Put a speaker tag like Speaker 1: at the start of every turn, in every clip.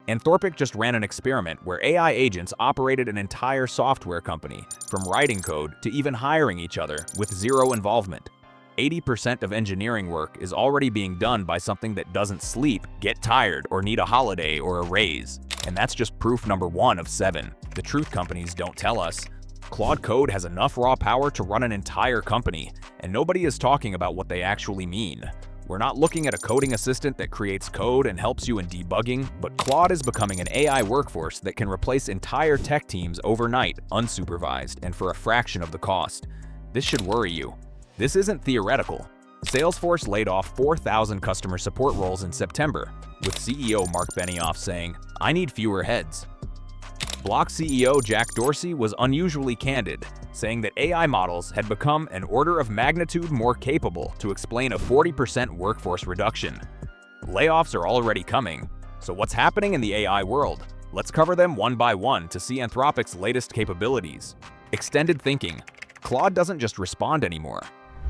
Speaker 1: Anthropic just ran an experiment where AI agents operated an entire software company, from writing code to even hiring each other, with zero involvement. 80% of engineering work is already being done by something that doesn't sleep, get tired, or need a holiday or a raise. And that's just proof number 1 of 7. The truth companies don't tell us. Claude Code has enough raw power to run an entire company, and nobody is talking about what they actually mean. We're not looking at a coding assistant that creates code and helps you in debugging, but Claude is becoming an AI workforce that can replace entire tech teams overnight, unsupervised, and for a fraction of the cost. This should worry you. This isn't theoretical. Salesforce laid off 4,000 customer support roles in September, with CEO Mark Benioff saying, "I need fewer heads." Block CEO Jack Dorsey was unusually candid, saying that AI models had become an order of magnitude more capable to explain a 40% workforce reduction. Layoffs are already coming, so what's happening in the AI world? Let's cover them one by one to see Anthropic's latest capabilities. Extended thinking. Claude doesn't just respond anymore.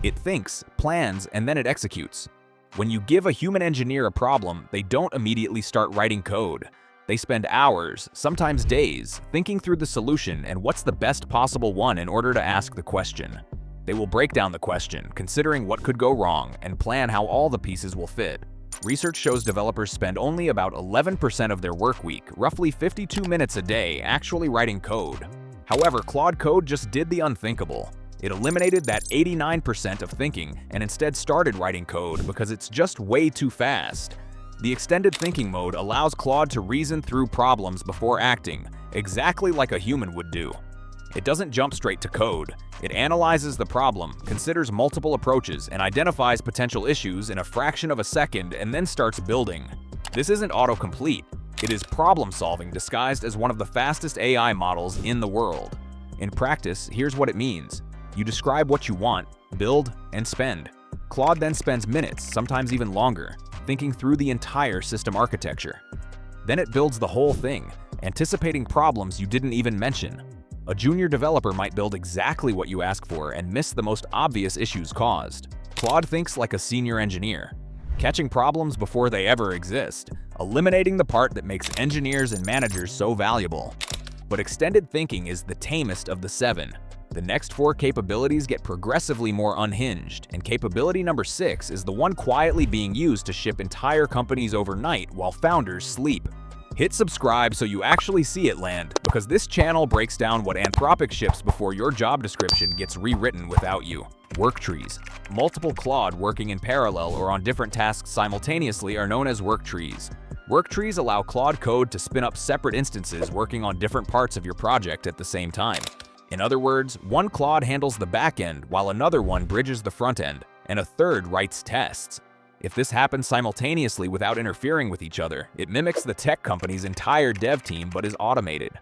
Speaker 1: It thinks, plans, and then it executes. When you give a human engineer a problem, they don't immediately start writing code. They spend hours, sometimes days, thinking through the solution and what's the best possible one in order to ask the question. They will break down the question, considering what could go wrong, and plan how all the pieces will fit. Research shows developers spend only about 11% of their work week, roughly 52 minutes a day, actually writing code. However, Claude Code just did the unthinkable. It eliminated that 89% of thinking and instead started writing code because it's just way too fast. The extended thinking mode allows Claude to reason through problems before acting, exactly like a human would do. It doesn't jump straight to code. It analyzes the problem, considers multiple approaches, and identifies potential issues in a fraction of a second and then starts building. This isn't autocomplete. It is problem-solving disguised as one of the fastest AI models in the world. In practice, here's what it means. You describe what you want, build, and spend. Claude then spends minutes, sometimes even longer, thinking through the entire system architecture. Then it builds the whole thing, anticipating problems you didn't even mention. A junior developer might build exactly what you ask for and miss the most obvious issues caused. Claude thinks like a senior engineer, catching problems before they ever exist, eliminating the part that makes engineers and managers so valuable. But extended thinking is the tamest of the 7. The next 4 capabilities get progressively more unhinged, and capability number 6 is the one quietly being used to ship entire companies overnight while founders sleep. Hit subscribe so you actually see it land, because this channel breaks down what Anthropic ships before your job description gets rewritten without you. Worktrees. Multiple Claude working in parallel or on different tasks simultaneously are known as worktrees. Worktrees allow Claude Code to spin up separate instances working on different parts of your project at the same time. In other words, one Claude handles the back end while another one bridges the front end, and a third writes tests. If this happens simultaneously without interfering with each other, it mimics the tech company's entire dev team but is automated.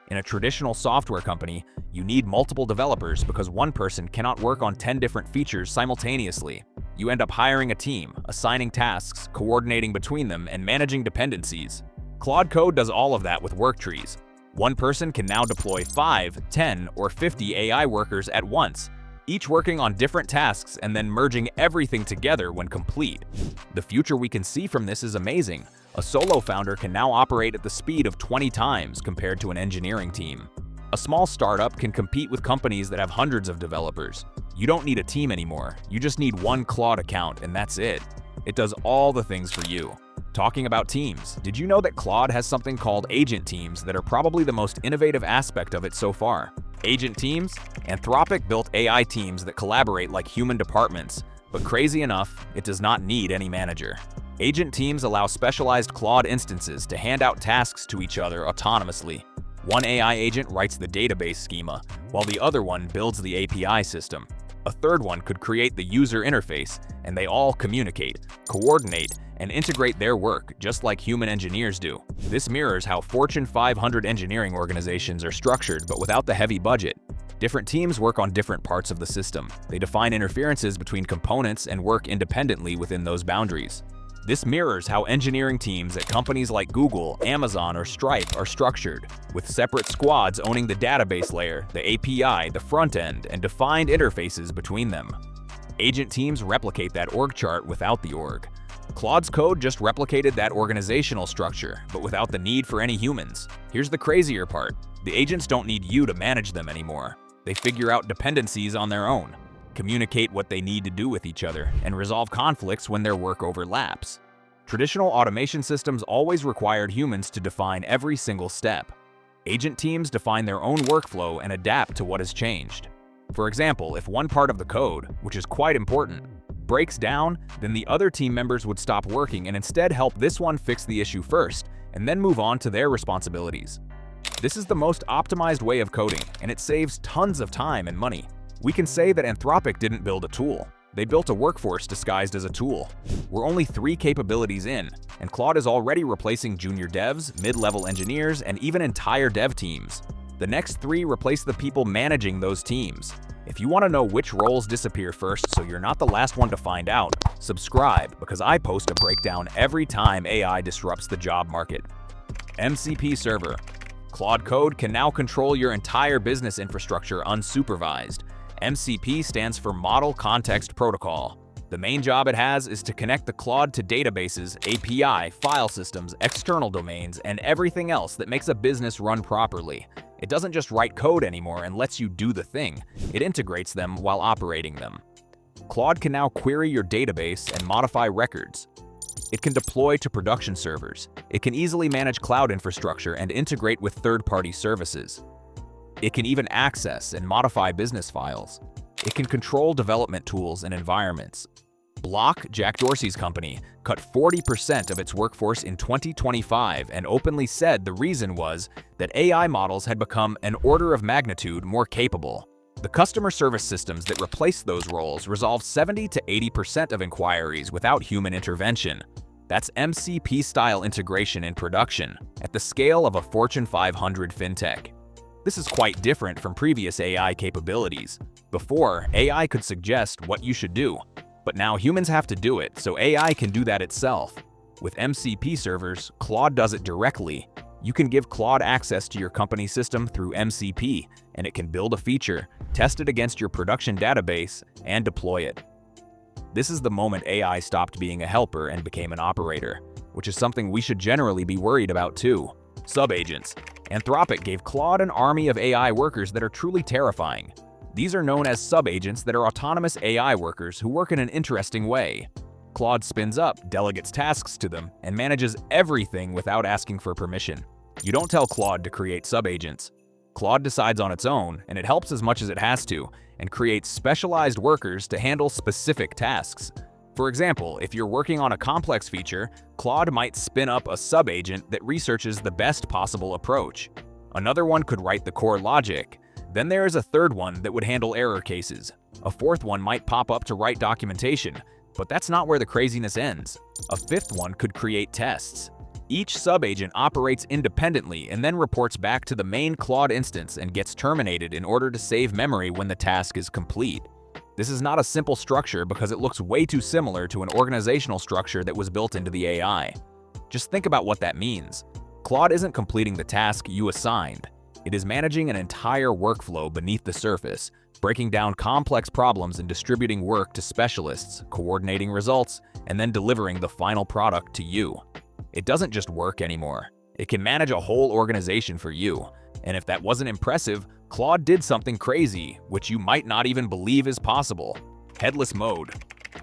Speaker 1: In a traditional software company, you need multiple developers because one person cannot work on 10 different features simultaneously. You end up hiring a team, assigning tasks, coordinating between them, and managing dependencies. Claude Code does all of that with Worktrees. One person can now deploy 5, 10, or 50 AI workers at once, each working on different tasks and then merging everything together when complete. The future we can see from this is amazing. A solo founder can now operate at the speed of 20 times compared to an engineering team. A small startup can compete with companies that have hundreds of developers. You don't need a team anymore. You just need one Claude account and that's it. It does all the things for you. Talking about teams, did you know that Claude has something called agent teams that are probably the most innovative aspect of it so far? Agent teams? Anthropic built AI teams that collaborate like human departments, but crazy enough, it does not need any manager. Agent teams allow specialized Claude instances to hand out tasks to each other autonomously. One AI agent writes the database schema, while the other one builds the API system. A third one could create the user interface, and they all communicate, coordinate, and integrate their work just like human engineers do. This mirrors how Fortune 500 engineering organizations are structured, but without the heavy budget. Different teams work on different parts of the system. They define interferences between components and work independently within those boundaries. This mirrors how engineering teams at companies like Google, Amazon, or Stripe are structured, with separate squads owning the database layer, the API, the front end, and defined interfaces between them. Agent teams replicate that org chart without the org. Claude's code just replicated that organizational structure, but without the need for any humans. Here's the crazier part. The agents don't need you to manage them anymore. They figure out dependencies on their own, communicate what they need to do with each other, and resolve conflicts when their work overlaps. Traditional automation systems always required humans to define every single step. Agent teams define their own workflow and adapt to what has changed. For example, if one part of the code, which is quite important, breaks down, then the other team members would stop working and instead help this one fix the issue first, and then move on to their responsibilities. This is the most optimized way of coding, and it saves tons of time and money. We can say that Anthropic didn't build a tool. They built a workforce disguised as a tool. We're only 3 capabilities in, and Claude is already replacing junior devs, mid-level engineers, and even entire dev teams. The next 3 replace the people managing those teams. If you want to know which roles disappear first so you're not the last one to find out, subscribe, because I post a breakdown every time AI disrupts the job market. MCP Server. Claude Code can now control your entire business infrastructure unsupervised. MCP stands for Model Context Protocol. The main job it has is to connect the Claude to databases, API, file systems, external domains, and everything else that makes a business run properly. It doesn't just write code anymore and lets you do the thing. It integrates them while operating them. Claude can now query your database and modify records. It can deploy to production servers. It can easily manage cloud infrastructure and integrate with third-party services. It can even access and modify business files. It can control development tools and environments. Block, Jack Dorsey's company, cut 40% of its workforce in 2025 and openly said the reason was that AI models had become an order of magnitude more capable. The customer service systems that replace those roles resolve 70 to 80% of inquiries without human intervention. That's MCP-style integration in production, at the scale of a Fortune 500 fintech. This is quite different from previous AI capabilities. Before, AI could suggest what you should do, but now humans have to do it, so AI can do that itself. With MCP servers, Claude does it directly. You can give Claude access to your company system through MCP, and it can build a feature, test it against your production database, and deploy it. This is the moment AI stopped being a helper and became an operator, which is something we should generally be worried about too. Sub-agents. Anthropic gave Claude an army of AI workers that are truly terrifying. These are known as sub-agents that are autonomous AI workers who work in an interesting way. Claude spins up, delegates tasks to them, and manages everything without asking for permission. You don't tell Claude to create sub-agents. Claude decides on its own, and it helps as much as it has to, and creates specialized workers to handle specific tasks. For example, if you're working on a complex feature, Claude might spin up a sub-agent that researches the best possible approach. Another one could write the core logic. Then there is a third one that would handle error cases. A fourth one might pop up to write documentation, but that's not where the craziness ends. A fifth one could create tests. Each sub-agent operates independently and then reports back to the main Claude instance and gets terminated in order to save memory when the task is complete. This is not a simple structure because it looks way too similar to an organizational structure that was built into the AI. Just think about what that means. Claude isn't completing the task you assigned. It is managing an entire workflow beneath the surface, breaking down complex problems and distributing work to specialists, coordinating results, and then delivering the final product to you. It doesn't just work anymore. It can manage a whole organization for you. And if that wasn't impressive, Claude did something crazy, which you might not even believe is possible. Headless mode.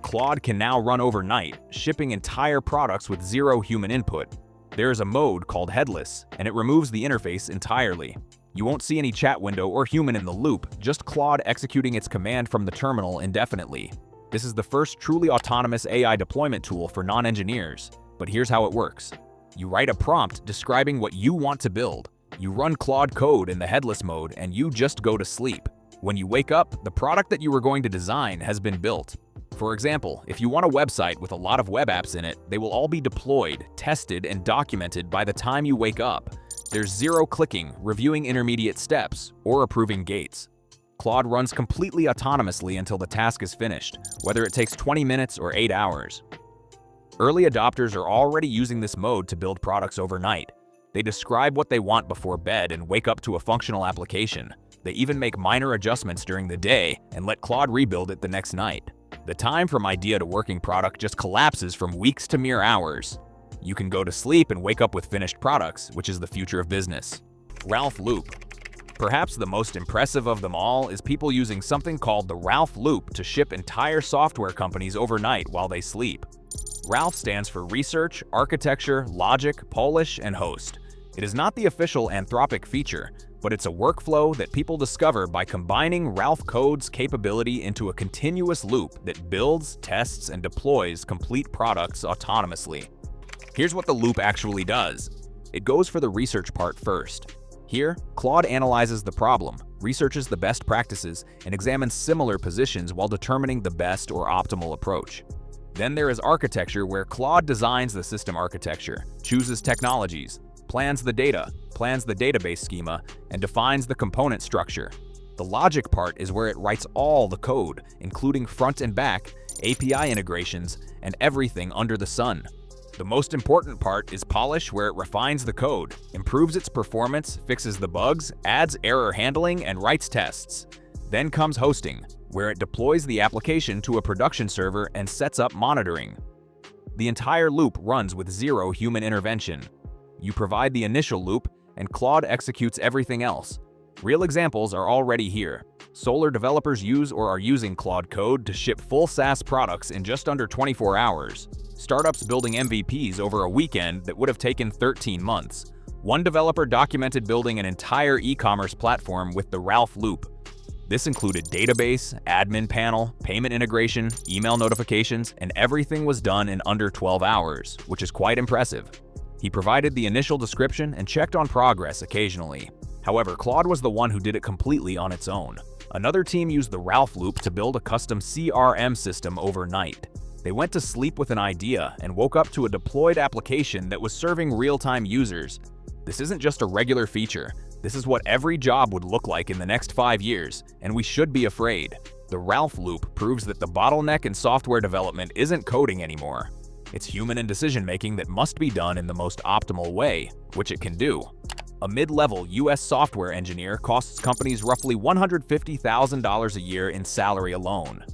Speaker 1: Claude can now run overnight, shipping entire products with zero human input. There is a mode called Headless, and it removes the interface entirely. You won't see any chat window or human in the loop, just Claude executing its command from the terminal indefinitely. This is the first truly autonomous AI deployment tool for non-engineers, but here's how it works. You write a prompt describing what you want to build. You run Claude Code in the headless mode, and you just go to sleep. When you wake up, the product that you were going to design has been built. For example, if you want a website with a lot of web apps in it, they will all be deployed, tested, and documented by the time you wake up. There's zero clicking, reviewing intermediate steps, or approving gates. Claude runs completely autonomously until the task is finished, whether it takes 20 minutes or 8 hours. Early adopters are already using this mode to build products overnight. They describe what they want before bed and wake up to a functional application. They even make minor adjustments during the day and let Claude rebuild it the next night. The time from idea to working product just collapses from weeks to mere hours. You can go to sleep and wake up with finished products, which is the future of business. Ralph Loop. Perhaps the most impressive of them all is people using something called the Ralph Loop to ship entire software companies overnight while they sleep. Ralph stands for Research, Architecture, Logic, Polish, and Host. It is not the official Anthropic feature, but it's a workflow that people discover by combining Ralph Code's capability into a continuous loop that builds, tests, and deploys complete products autonomously. Here's what the loop actually does. It goes for the research part first. Here, Claude analyzes the problem, researches the best practices, and examines similar positions while determining the best or optimal approach. Then there is architecture, where Claude designs the system architecture, chooses technologies, plans the data, plans the database schema, and defines the component structure. The logic part is where it writes all the code, including front and back, API integrations, and everything under the sun. The most important part is Polish, where it refines the code, improves its performance, fixes the bugs, adds error handling, and writes tests. Then comes hosting, where it deploys the application to a production server and sets up monitoring. The entire loop runs with zero human intervention. You provide the initial loop, and Claude executes everything else. Real examples are already here. Solar developers use or are using Claude Code to ship full SaaS products in just under 24 hours. Startups building MVPs over a weekend that would have taken 13 months. One developer documented building an entire e-commerce platform with the Ralph Loop. This included database, admin panel, payment integration, email notifications, and everything was done in under 12 hours, which is quite impressive. He provided the initial description and checked on progress occasionally. However, Claude was the one who did it completely on its own. Another team used the Ralph Loop to build a custom CRM system overnight. They went to sleep with an idea and woke up to a deployed application that was serving real-time users. This isn't just a regular feature. This is what every job would look like in the next 5 years, and we should be afraid. The Ralph Loop proves that the bottleneck in software development isn't coding anymore. It's human and decision-making that must be done in the most optimal way, which it can do. A mid-level US software engineer costs companies roughly $150,000 a year in salary alone.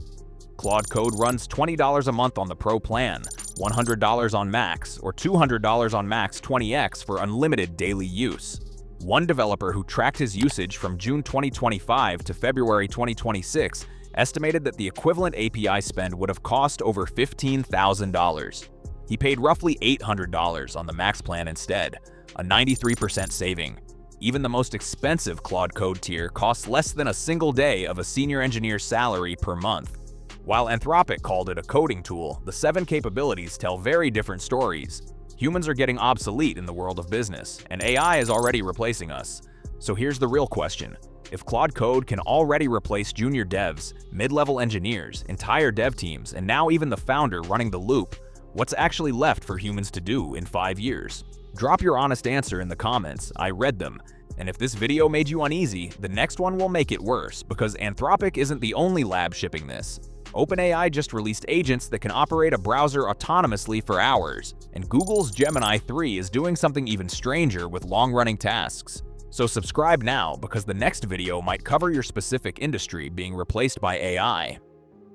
Speaker 1: Claude Code runs $20 a month on the Pro plan, $100 on Max, or $200 on Max 20x for unlimited daily use. One developer who tracked his usage from June 2025 to February 2026 estimated that the equivalent API spend would have cost over $15,000. He paid roughly $800 on the Max plan instead, a 93% saving. Even the most expensive Claude Code tier costs less than a single day of a senior engineer's salary per month. While Anthropic called it a coding tool, the 7 capabilities tell very different stories. Humans are getting obsolete in the world of business, and AI is already replacing us. So here's the real question. If Claude Code can already replace junior devs, mid-level engineers, entire dev teams, and now even the founder running the loop, what's actually left for humans to do in 5 years? Drop your honest answer in the comments. I read them. And if this video made you uneasy, the next one will make it worse, because Anthropic isn't the only lab shipping this. OpenAI just released agents that can operate a browser autonomously for hours, and Google's Gemini 3 is doing something even stranger with long-running tasks. So subscribe now, because the next video might cover your specific industry being replaced by AI.